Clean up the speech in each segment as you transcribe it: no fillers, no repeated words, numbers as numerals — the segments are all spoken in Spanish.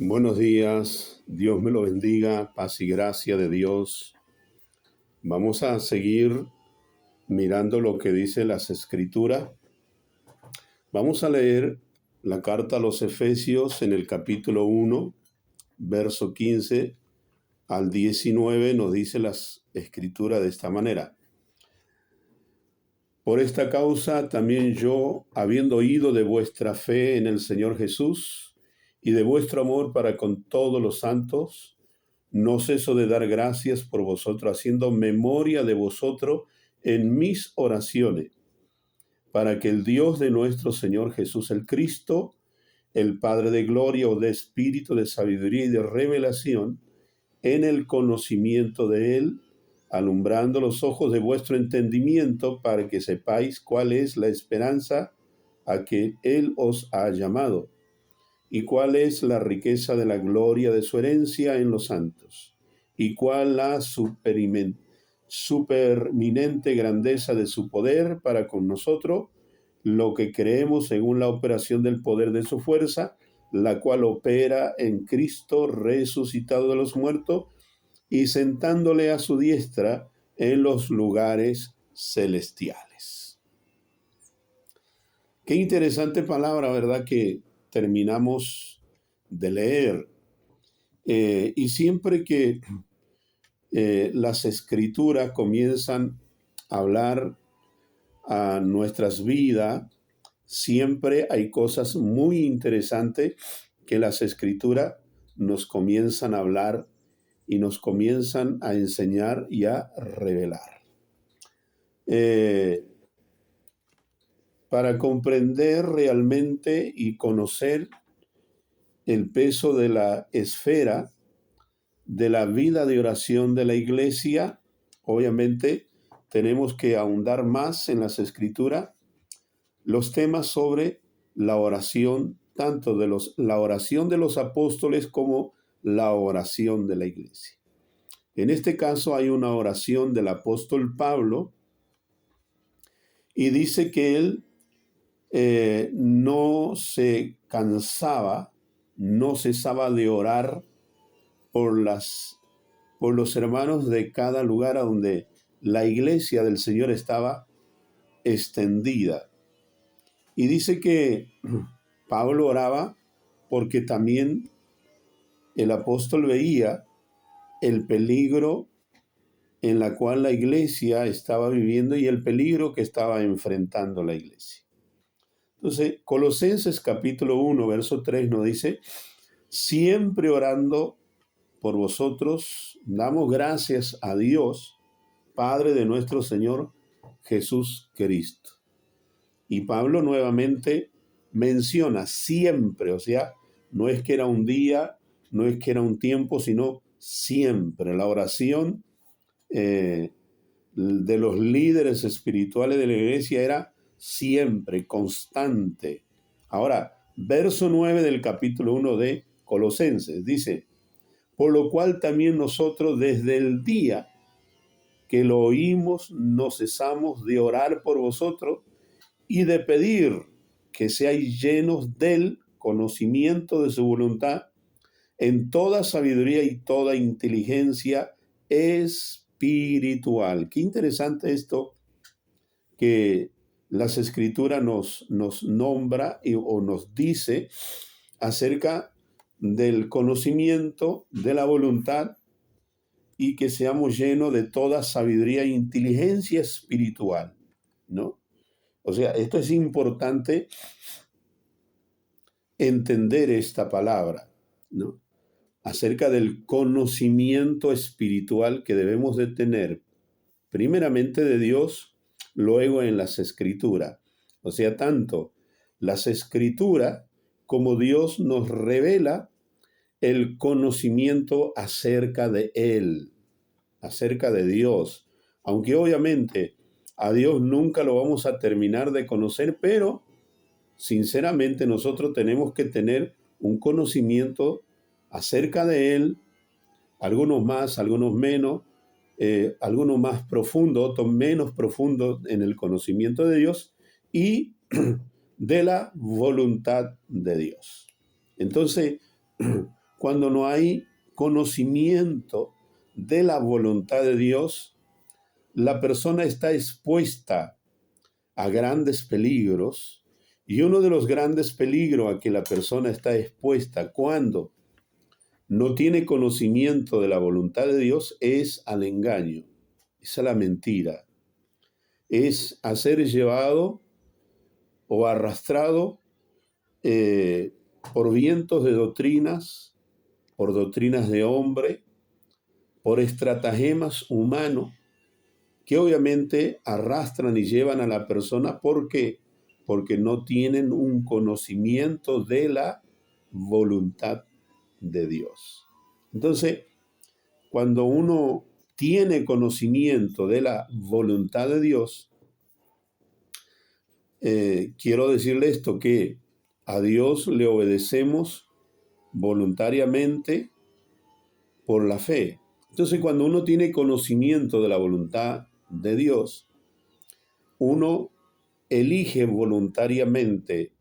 Buenos días, Dios me lo bendiga, paz y gracia de Dios. Vamos a seguir mirando lo que dice las Escrituras. Vamos a leer la carta a los Efesios en el capítulo 1, verso 15 al 19, nos dice las Escrituras de esta manera. Por esta causa también yo, habiendo oído de vuestra fe en el Señor Jesús y de vuestro amor para con todos los santos, no ceso de dar gracias por vosotros, haciendo memoria de vosotros en mis oraciones, para que el Dios de nuestro Señor Jesús el Cristo, el Padre de gloria, os dé espíritu de sabiduría y de revelación en el conocimiento de Él, alumbrando los ojos de vuestro entendimiento, para que sepáis cuál es la esperanza a que Él os ha llamado, y cuál es la riqueza de la gloria de su herencia en los santos, y cuál la superminente grandeza de su poder para con nosotros, lo que creemos según la operación del poder de su fuerza, la cual opera en Cristo resucitado de los muertos y sentándole a su diestra en los lugares celestiales. Qué interesante palabra, ¿verdad?, que terminamos de leer. Y siempre que las Escrituras comienzan a hablar a nuestras vidas, siempre hay cosas muy interesantes que las Escrituras nos comienzan a hablar y nos comienzan a enseñar y a revelar. Para comprender realmente y conocer el peso de la esfera de la vida de oración de la iglesia, obviamente tenemos que ahondar más en las Escrituras los temas sobre la oración, tanto de la oración de los apóstoles como la oración de la iglesia. En este caso hay una oración del apóstol Pablo y dice que él no se cansaba, no cesaba de orar por los hermanos de cada lugar a donde la iglesia del Señor estaba extendida. Y dice que Pablo oraba porque también el apóstol veía el peligro en la cual la iglesia estaba viviendo y el peligro que estaba enfrentando la iglesia. Entonces, Colosenses capítulo 1, verso 3 nos dice: siempre orando por vosotros, damos gracias a Dios, Padre de nuestro Señor Jesús Cristo. Y Pablo nuevamente menciona siempre, o sea, no es que era un día, no es que era un tiempo, sino siempre. La oración de los líderes espirituales de la iglesia era siempre, constante. Ahora, verso 9 del capítulo 1 de Colosenses dice: por lo cual también nosotros desde el día que lo oímos no cesamos de orar por vosotros y de pedir que seáis llenos del conocimiento de su voluntad en toda sabiduría y toda inteligencia espiritual. Qué interesante esto que las Escrituras nos nombra o nos dice acerca del conocimiento de la voluntad y que seamos llenos de toda sabiduría e inteligencia espiritual, ¿no? O sea, esto es importante entender esta palabra, ¿no?, acerca del conocimiento espiritual que debemos de tener, primeramente de Dios, luego en las Escrituras. O sea, tanto las Escrituras como Dios nos revela el conocimiento acerca de Él, acerca de Dios. Aunque obviamente a Dios nunca lo vamos a terminar de conocer, pero sinceramente nosotros tenemos que tener un conocimiento acerca de Él, algunos más, algunos menos, algunos más profundos, otros menos profundos en el conocimiento de Dios y de la voluntad de Dios. Entonces, cuando no hay conocimiento de la voluntad de Dios, la persona está expuesta a grandes peligros, y uno de los grandes peligros a que la persona está expuesta cuando no tiene conocimiento de la voluntad de Dios es al engaño, es a la mentira, es a ser llevado o arrastrado por vientos de doctrinas, por doctrinas de hombre, por estratagemas humanos que obviamente arrastran y llevan a la persona porque no tienen un conocimiento de la voluntad de Dios. Entonces, cuando uno tiene conocimiento de la voluntad de Dios, quiero decirle esto, que a Dios le obedecemos voluntariamente por la fe. Entonces, cuando uno tiene conocimiento de la voluntad de Dios, uno elige voluntariamente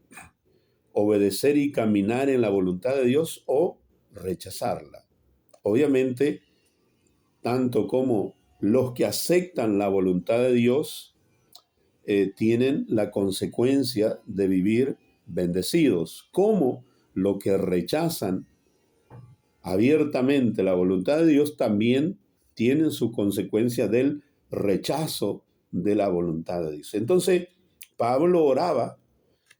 obedecer y caminar en la voluntad de Dios o rechazarla. Obviamente, tanto como los que aceptan la voluntad de Dios tienen la consecuencia de vivir bendecidos, como los que rechazan abiertamente la voluntad de Dios también tienen su consecuencia del rechazo de la voluntad de Dios. Entonces, Pablo oraba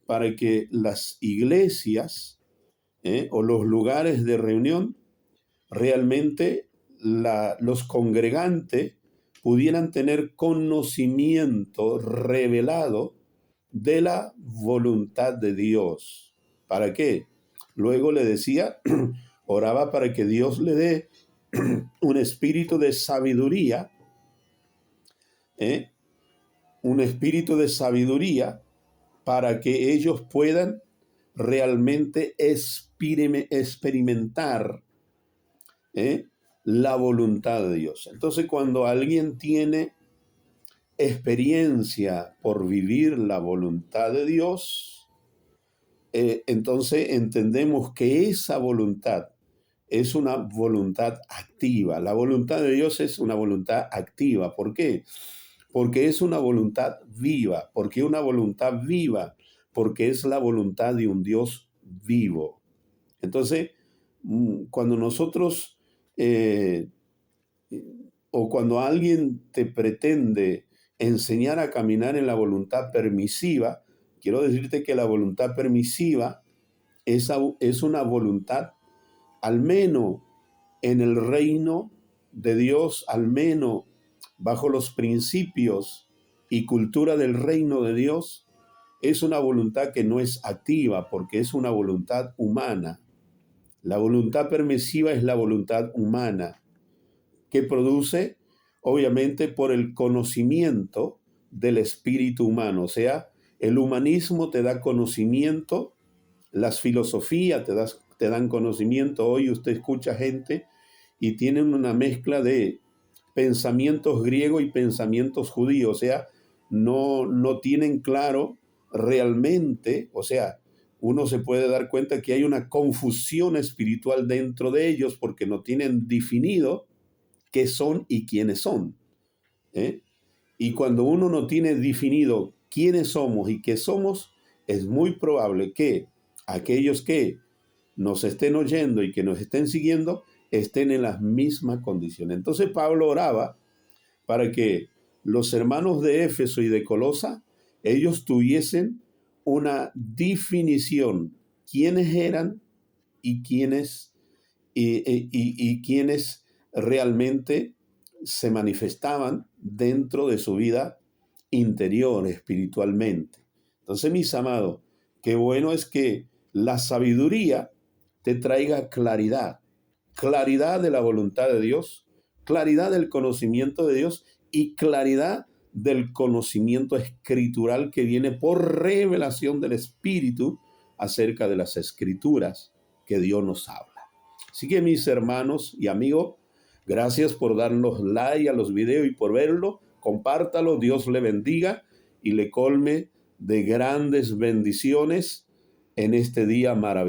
para que las iglesias o los lugares de reunión realmente los congregantes pudieran tener conocimiento revelado de la voluntad de Dios. ¿Para qué? Luego le decía, oraba para que Dios le dé un espíritu de sabiduría, un espíritu de sabiduría para que ellos puedan realmente experimentar la voluntad de Dios. Entonces, cuando alguien tiene experiencia por vivir la voluntad de Dios, entonces entendemos que esa voluntad es una voluntad activa. La voluntad de Dios es una voluntad activa. ¿Por qué? Porque es una voluntad viva. ¿Por qué una voluntad viva? Porque es la voluntad de un Dios vivo. Entonces, cuando nosotros o cuando alguien te pretende enseñar a caminar en la voluntad permisiva, quiero decirte que la voluntad permisiva es una voluntad, al menos en el reino de Dios, al menos bajo los principios y cultura del reino de Dios, es una voluntad que no es activa porque es una voluntad humana. La voluntad permisiva es la voluntad humana que produce, obviamente, por el conocimiento del espíritu humano. O sea, el humanismo te da conocimiento, las filosofías te dan conocimiento. Hoy usted escucha gente y tienen una mezcla de pensamientos griegos y pensamientos judíos. O sea, no tienen claro realmente, o sea, uno se puede dar cuenta que hay una confusión espiritual dentro de ellos porque no tienen definido qué son y quiénes son. Y cuando uno no tiene definido quiénes somos y qué somos, es muy probable que aquellos que nos estén oyendo y que nos estén siguiendo estén en las mismas condiciones. Entonces Pablo oraba para que los hermanos de Éfeso y de Colosa, ellos tuviesen una definición, quiénes eran y quiénes realmente se manifestaban dentro de su vida interior espiritualmente. Entonces, mis amados, qué bueno es que la sabiduría te traiga claridad, claridad de la voluntad de Dios, claridad del conocimiento de Dios y claridad del conocimiento escritural que viene por revelación del Espíritu acerca de las escrituras que Dios nos habla. Así que mis hermanos y amigos, gracias por darnos like a los videos y por verlo. Compártalo, Dios le bendiga y le colme de grandes bendiciones en este día maravilloso.